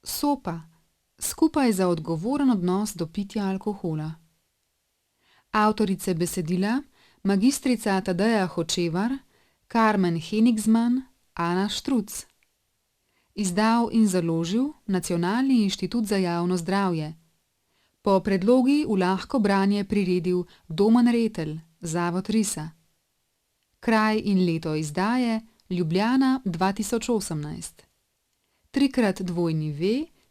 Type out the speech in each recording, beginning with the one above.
Sopa, skupaj za odgovoren odnos do pitja alkohola. Avtorice besedila: magistrica Tadeja Hočevar, Karmen Henigszman, Ana Štruc. Izdal in založil Nacionalni inštitut za javno zdravje. Po predlogi v lahko branje priredil Domen Retelj, Zavod Risa. Kraj in leto izdaje Ljubljana 2018. www.sopa.si.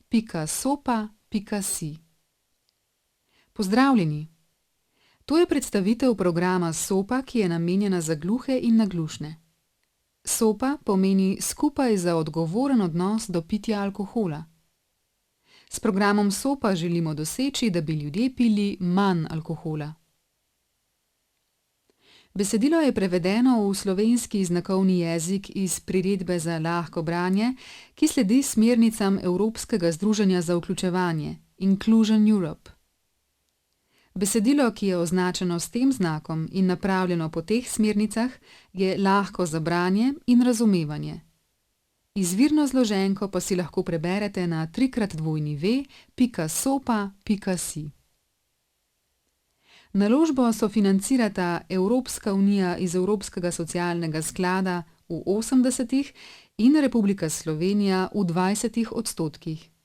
Pozdravljeni! To je predstavitev programa Sopa, ki je namenjena za gluhe in naglušne. Sopa pomeni skupaj za odgovoren odnos do pitja alkohola. S programom Sopa želimo doseči, da bi ljudje pili manj alkohola. Besedilo je prevedeno v slovenski znakovni jezik iz priredbe za lahko branje, ki sledi smernicam Evropskega združenja za vključevanje, Inclusion Europe. Besedilo, ki je označeno s tem znakom in napravljeno po teh smernicah, je lahko za branje in razumevanje. Izvirno zloženko pa si lahko preberete na www.sopa.si. Naložbo sofinancirata Evropska unija iz Evropskega socialnega sklada v 80% in Republika Slovenija v 20%.